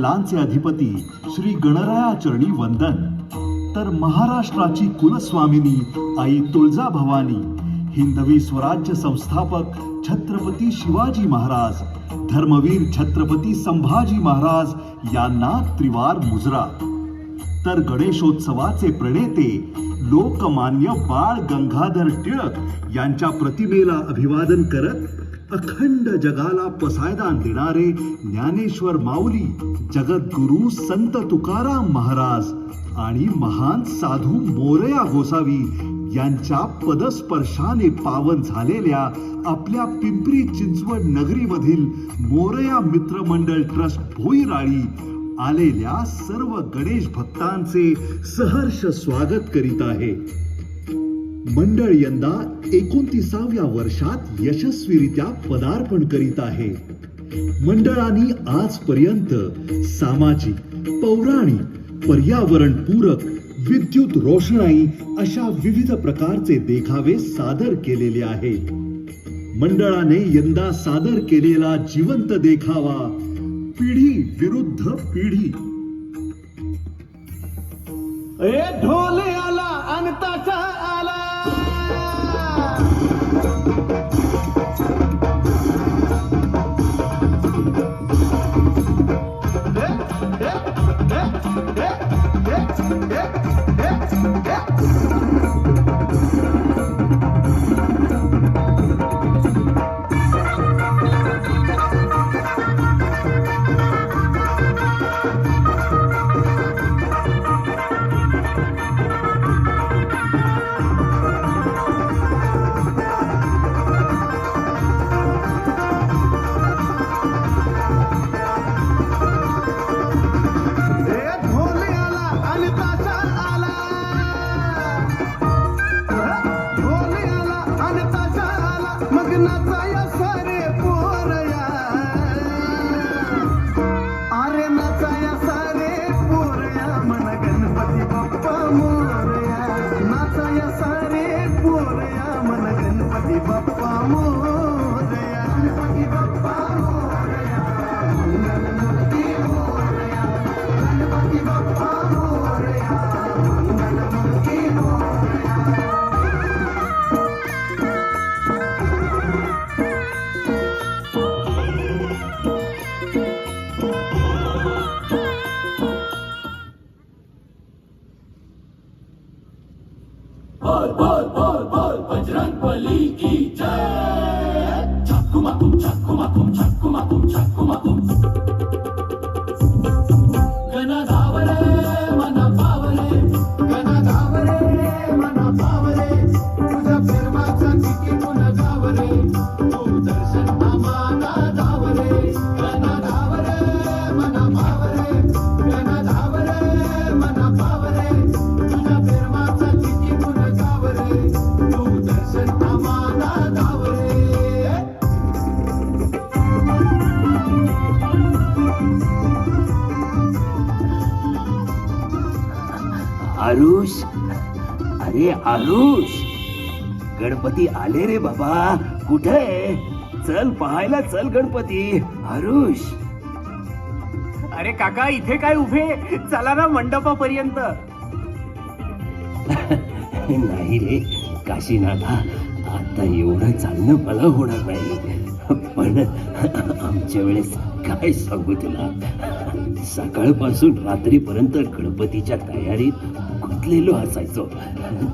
लांचे अधिपती श्री गणराया चरणी वंदन. तर महाराष्ट्राची कुलस्वामिनी आई तुळजाभवानी, हिंदवी स्वराज्य संस्थापक छत्रपती शिवाजी महाराज, धर्मवीर छत्रपती संभाजी महाराज यांना त्रिवार मुजरा. तर गणेशोत्सवाचे प्रणेते लोकमान्य बाळ गंगाधर टिळक यांच्या प्रतिमेला अभिवादन करत अखंड जगाला पसायदान देणारे ज्ञानेश्वर माऊली, जगद्गुरु संत तुकाराम महाराज आणि महान साधू मोरया गोसावी यांच्या पदस्पर्शाने पावन झालेल्या आपल्या पिंपरी चिंचवड नगरीमधील मोरया मित्रमंडळ ट्रस्ट भोईराळी आलेल्या सर्व गणेश भक्तांचे सहर्ष स्वागत करीत आहे. मंडळ यंदा 29व्या वर्षात यशस्वीरित्या पदार्पण करीत आहे. मंडळाने आजपर्यंत सामाजिक, पौराणिक, पर्यावरणपूरक, विद्युत रोषणाई अशा विविध प्रकारचे देखावे सादर केलेले आहेत. मंडळाने यंदा सादर केलेला जिवंत देखावा पिढी विरुद्ध पिढी. ढोल आला आणि ताशा आला, नाचाया सारे पोरया, अरे नाचाया सारे पोरया, मन गणपती बाप्पा मोरया. नाचाया सारे पोरया, मन गणपती बाप्पा मोरया. गणपती बाप्पा मोरया, मंगलमूर्ती मोरया. गणपती बाप्पा मोरया, मंगलमूर्ती मोरया. बोल बोल बोल बोल बजरंगबली की जय. छक्कुमाकुम छक्कुमाकुम छक्कुमाकुम छक्कुमाकुम. गण धावरे मन पावरे, गण धावरे मन पावरे, तुझ्या प्रेमाचा किती गुण गावरे, तू दर्शन आम्हाला धावरे. गण धावरे मन पावरे, गण धावरे मन पावरे, तुझ्या प्रेमाचा किती गुण गावरे, तू दर्शन आम्हाला धावरे. आरुष, अरे आरुष, गणपती आले रे बाबा. कुठे आहे? चल पाहायला चल गणपती. आरुष, अरे काका इथे काय उभे, चला ना मंडपापर्यंत. नाही रे काशीनाथा, आता एवढं चालणं मला होणार नाही. पण आमच्या वेळेस काय सांगू तुला, सकाळपासून रात्रीपर्यंत गणपतीच्या तयारीत गुंतलेलो असायचो,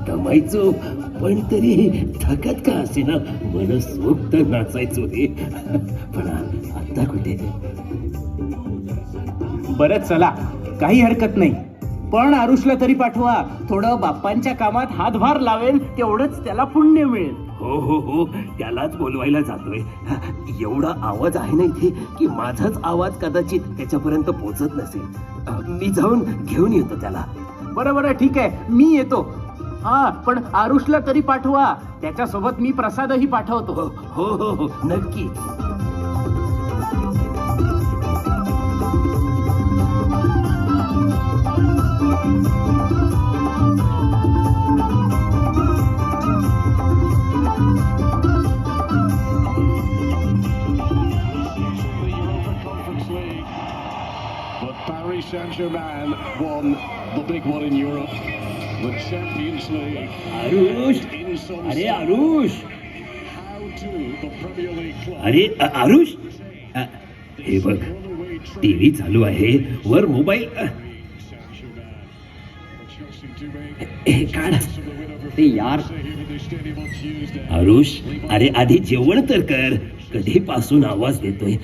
दमायचो, पण तरी थकत का असेना मनसोक्त नाचायचो रे. पण आता कुठे. बरं चला, काही हरकत नाही, पण आरुषला तरी पाठवा. थोडं बाप्पांच्या कामात हातभार लावेल, तेवढंच त्याला पुण्य मिळेल. हो हो हो, त्यालाच बोलवायला जातोय. एवढा आवाज आहे ना इथे की माझाच आवाज कदाचित त्याच्यापर्यंत पोहोचत नसेल. मी जाऊन घेऊन येतो त्याला. बरं बरं ठीक आहे, मी येतो. हा, पण आरुषला तरी पाठवा, त्याच्यासोबत मी प्रसादही पाठवतो. हो हो हो, नक्कीच. But Paris Saint-Germain won the big one in Europe, the Champions League. Aarush In some अरे sense, Aarush how do the Premier League club अरे आरुष हे बघ runaway टीव्ही चालू आहे वर mobile Saint-Germain? Chelsea do make हे काढ use of the win over ते यार here in the stadium on Tuesday. Aarush अरे आधी जेवण तर कर कधीपासून आवाज देतोय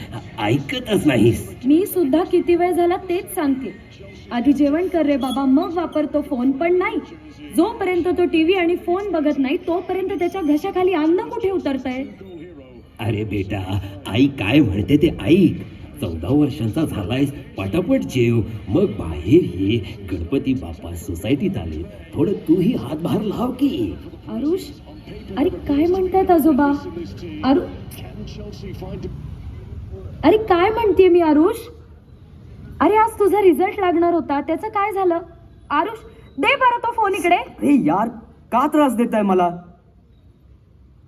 ऐकतच नाहीस मी सुद्धा किती वेळ झाला तेच सांगते. आधी जेवण कर रे बाबा, मग वापरतो फोन. पण नाही, जोपर्यंत तो टीव्ही आणि फोन बघत नाही तोपर्यंत त्याच्या घशाखाली अन्न कुठे उतरतंय. अरे बेटा आई काय म्हणते ते ऐक 14 वर्षांचा झालायस पटापट जेव मग बाहेर ये गणपती बाप्पा सोसायटीत आले थोडं तूही हातभार लाव की आरुष, अरे काय म्हणतायत आजोबा? अरे काय म्हणते मी आरुष? अरे आज तुझा रिझल्ट लागणार होता, त्याचं काय झालं? आरुष, दे बरं तो फोन इकडे. अरे यार का त्रास देताय मला?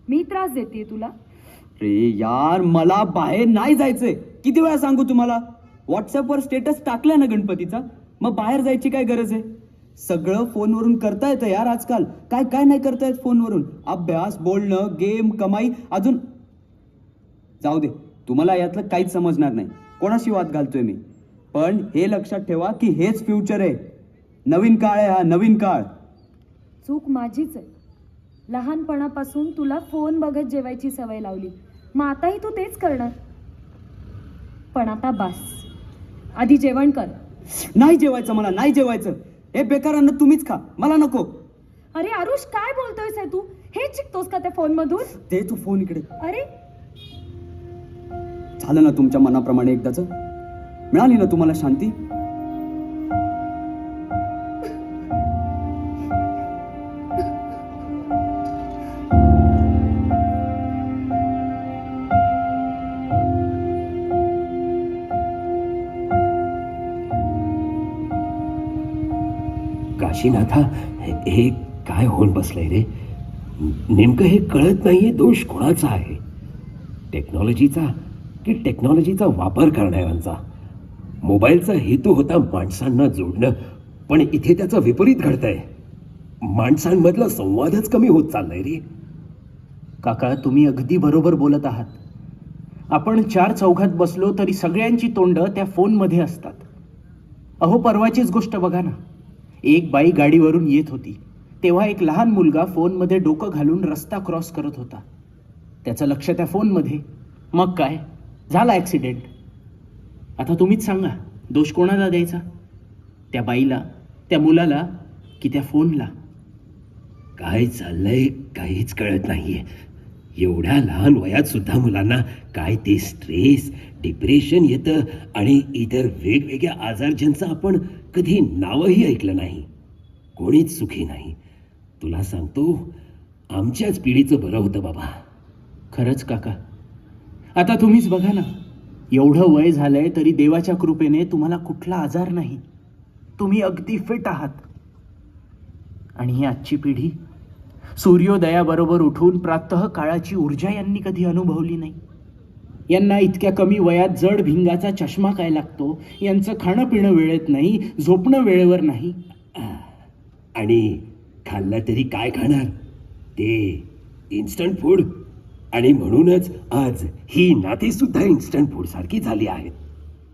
मी त्रास देते तुला? अरे यार मला बाहेर नाही जायचंय. किती वेळा सांगू तुम्हाला? व्हॉट्सअपवर स्टेटस टाकलाय ना गणपतीचा, मग बाहेर जायची काय गरज आहे? सगळं फोनवरून करता येतं यार आजकाल. काय काय नाही करता येत फोनवरून? अभ्यास, बोलणं, गेम, कमाई, अजून जाऊ दे, तुम्हाला यातलं काहीच समजणार नाही. कोणाशी वाद घालतोय मी? पण हे लक्षात ठेवा की हेच फ्युचर आहे. नवीन काळ आहे हा, नवीन काळ. चूक माझीच आहे. लहानपणापासून तुला फोन बघत जेवायची सवय लावली, मग आताही तू तेच करणार. पण आता बस, आधी जेवण कर. नाही जेवायचं मला, नाही जेवायचं. हे बेकार अन्न तुम्हीच खा, मला नको. अरे आरुष, काय बोलतोयस हे तू? हेच शिकतोस का त्या फोन मधून? ते तू फोन इकडे. अरे झालं ना तुमच्या मनाप्रमाणे एकदाच? मिळाली ना तुम्हाला शांती? काशीनाथा हे काय होऊन बसलंय रे नेमकं हे कळत नाहीये दोष कोणाचा आहे टेक्नॉलॉजीचा की टेक्नॉलॉजीचा वापर करणाऱ्यांचा मोबाईलचा हेतू होता माणसांना जोडणं पण इथे त्याचा विपरीत घडतंय माणसांमधला संवादच कमी होत चाललाय रे काका तुम्ही अगदी बरोबर बोलत आहात. आपण 4 चौघात बसलो तरी सगळ्यांची तोंड त्या फोनमध्ये असतात. अहो परवाचीच गोष्ट बघा ना. एक बाई गाडीवरून येत होती तेव्हा एक लहान मुलगा फोनमध्ये डोकं घालून रस्ता क्रॉस करत होता. त्याचं लक्ष त्या फोनमध्ये. मग काय झाला ॲक्सिडेंट. आता तुम्हीच सांगा दोष कोणाला द्यायचा? त्या बाईला, त्या मुलाला की त्या फोनला? काय चाललंय काहीच कळत नाहीये एवढ्या लहान वयात सुद्धा मुलांना काय ते स्ट्रेस डिप्रेशन येतं आणि इतर वेगवेगळ्या आजार ज्यांचं आपण कधी नावही ऐकलं नाही कोणीच सुखी नाही तुला सांगतो आमच्याच पिढीचं बरं होतं बाबा. खरंच काका. आता तुम्हीच बघा ना एवढं वय झालंय तरी देवाच्या कृपेने तुम्हाला कुठला आजार नाही. तुम्ही अगदी फिट आहात. आणि ही आजची पिढी सूर्योदयाबरोबर उठून प्रातः काळाची ऊर्जा यांनी कधी अनुभवली नाही. यांना इतक्या कमी वयात जड भिंगाचा चष्मा काय लागतो. यांचं खाणं पिणं वेळेत नाही, झोपणं वेळेवर नाही. आणि खाल्लं तरी काय खाणार ते इन्स्टंट फूड आणि म्हणूनच आज ही नाती सुद्धा इन्स्टंट फूड सारखी झाली आहेत.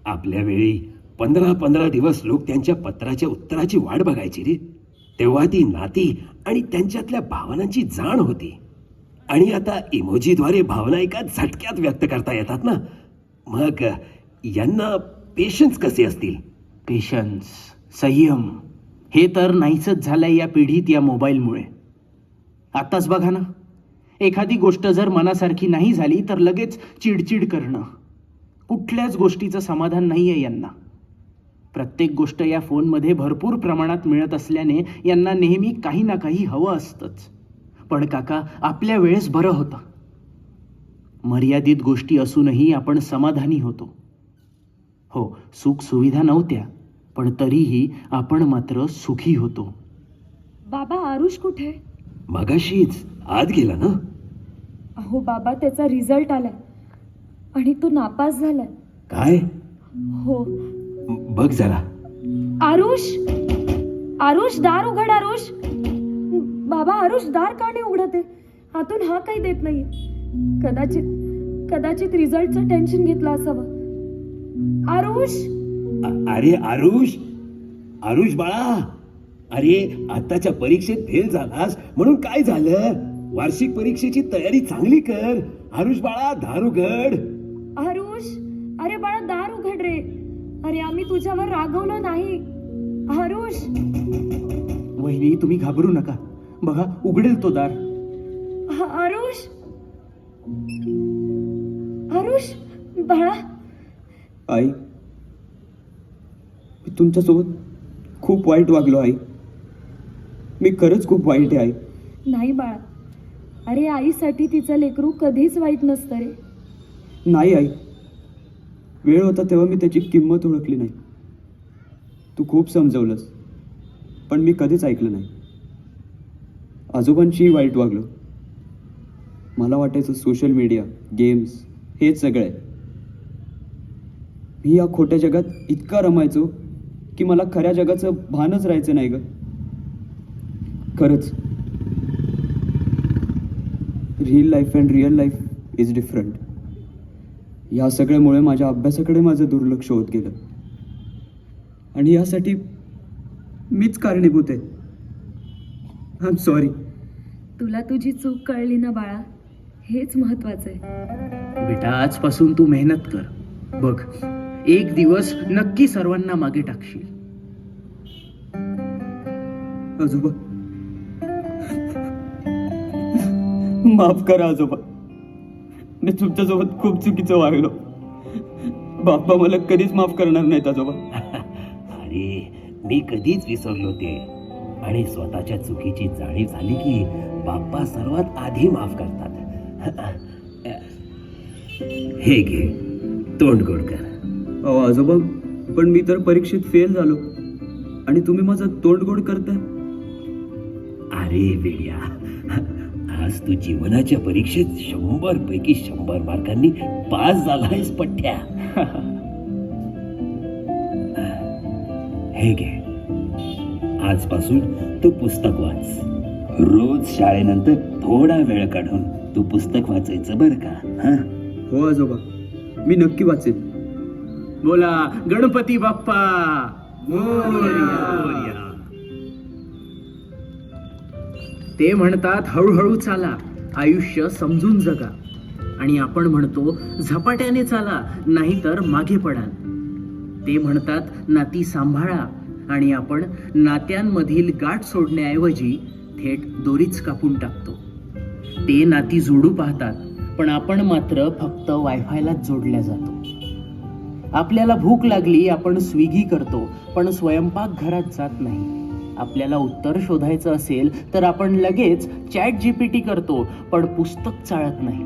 आपल्या वेळी 15-15 दिवस लोक त्यांच्या पत्राच्या उत्तराची वाट बघायची रे तेव्हा ती नाती आणि त्यांच्यातल्या भावनांची जाण होती. आणि आता इमोजीद्वारे भावना एका झटक्यात व्यक्त करता येतात ना. मग यांना पेशन्स कसे असतील? पेशन्स, संयम हे तर नाहीसच झालंय या पिढीत या मोबाईलमुळे. आताच बघा ना एखादी गोष्ट जर मनासारखी नाही झाली तर लगेच चिडचिड करणं. कुठल्याच गोष्टीचं समाधान नाही आहे यांना. प्रत्येक गोष्ट या फोनमध्ये भरपूर प्रमाणात मिळत असल्याने यांना नेहमी काही ना काही हवं असतंच. पण काका आपल्या वेळेस बरं होतं. मर्यादित गोष्टी असूनही आपण समाधानी होतो. हो सुख सुविधा नव्हत्या पण तरीही आपण मात्र सुखी होतो. बाबा आरुष कुठे? मगाशीच आत गेला ना. अहो बाबा त्याचा रिझल्ट आलाय आणि तो नापास झालाय. काय? हो बघ जरा. आरुष, आरुष दार उघड आरुष. बाबा आरुष दार का नाही उघडत आहे? आतून हा काही देत नाहीये. कदाचित रिझल्टचं टेन्शन घेतलं असावं. आरुष, अरे आरुष, आरुष बाळा, अरे आताच्या परीक्षेत फेल झालास म्हणून काय झालं? वार्षिक परीक्षेची तयारी चांगली कर. आरुष बाळा, दार उघड. आरुष, अरे बाळा दार उघड रे. अरे आम्ही तुझ्यावर रागवलो नाही. आरुष, वहिनी तुम्ही घाबरू नका, बघा उघडेल तो दार. आरुष, आरुष बाळा. आई, मी तुमच्यासोबत खूप वाईट वागलो आई. मी खरंच खूप वाईट आहे आई. नाही बाळा, अरे आईसाठी तिचं लेकरू कधीच वाईट नसतं रे. नाही आई, वेळ होता तेव्हा मी त्याची किंमत ओळखली नाही. तू खूप समजवलंस, पण मी कधीच ऐकलं नाही. आजोबांशीही वाईट वागलो. मला वाटायचं सोशल मीडिया, गेम्स हेच सगळं आहे. मी या खोट्या जगात इतका रमायचो की मला खऱ्या जगाचं भानच राहायचं नाही ग. खरंच real life and real life is different. या सगळ्यामुळे माझ्या अभ्यासाकडे माझं दुर्लक्ष होत गेलं आणि यासाठी मीच कारणीभूत आहे. I am sorry. तुला तुझी चूक कळली ना बाळा, हेच महत्वाचं आहे. बेटा आजपासून तू मेहनत कर. बघ एक दिवस नक्की सर्वांना मागे टाकशील. आजोबा, माफ करा आजोबा. मी तुमच्यासोबत खूप चुकीचं वागलो. बाप्पा मला कधीच माफ करणार नाहीत आजोबा. अरे मी कधीच विसरलो ते. आणि स्वतःच्या चुकीची जाणीव झाली की बाप्पा सर्वात आधी माफ करतात. हे घे, तोंड गोड कर. अहो आजोबा, पण मी तर परीक्षेत फेल झालो आणि तुम्ही माझं तोंड गोड करताय. अरे वेड्या, आज तू जीवनाच्या परीक्षेत 100 पैकी 100 मार्कांनी पास झालायस पठ्ठ्या. हे घे, आजपासून तू पुस्तक वाच. रोज शाळेनंतर थोडा वेळ काढून तू पुस्तक वाचायचं बरं का? हा, हो आजोबा, मी नक्की वाचेन. बोला गणपती बाप्पा मोरया. ते म्हणतात हळूहळू चाला, आयुष्य समजून जगा. आणि आपण म्हणतो झपाट्याने चाला, नाहीतर मागे पडाल. ते म्हणतात नाती सांभाळा, आणि आपण नात्यांमधील गाठ सोडण्याऐवजी थेट दोरीच कापून टाकतो. ते नाती जोडू पाहतात, पण आपण मात्र फक्त वायफायलाच जोडल्या जातो. आपल्याला भूक लागली, आपण स्विगी करतो, पण स्वयंपाक घरात जात नाही. आपल्याला उत्तर शोधायचं असेल तर आपण लगेच ChatGPT करतो, पण पुस्तक चाळत नाही.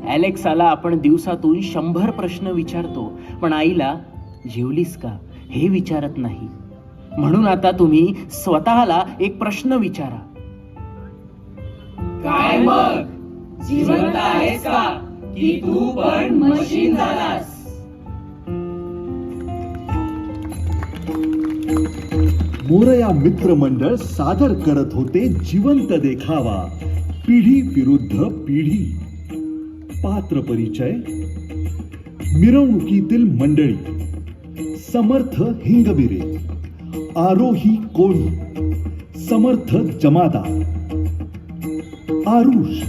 ॲलेक्साला आपण दिवसातून 100 प्रश्न विचारतो, पण आईला जेवलीस का हे विचारत नाही. म्हणून आता तुम्ही स्वतःला एक प्रश्न विचारा. काय मग, जिवंत आहेस का की तू पण मशीन झालास? मोरया मित्रमंडळ सादर करत होते जिवंत देखावा, पिढी विरुद्ध पिढी. पात्र परिचय: मिरवणुकीतील मंडळी, समर्थ हिंगबिरे, आरोही कोळी, समर्थ जमादार, आरुष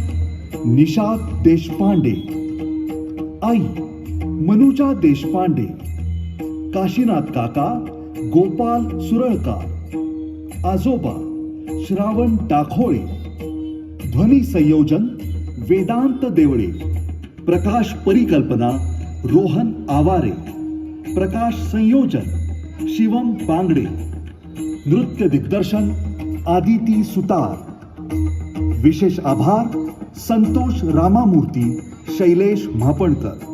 निषाद देशपांडे, आई मनुजा देशपांडे, काशीनाथ काका गोपाल सुरळकार, आजोबा श्रावण डाखोळे, ध्वनी संयोजन वेदांत देवळे, प्रकाश परिकल्पना रोहन आवारे, प्रकाश संयोजन शिवम बांगडे, नृत्य दिग्दर्शन आदिती सुतार. विशेष आभार संतोष रामामूर्ती, शैलेश म्हापणकर.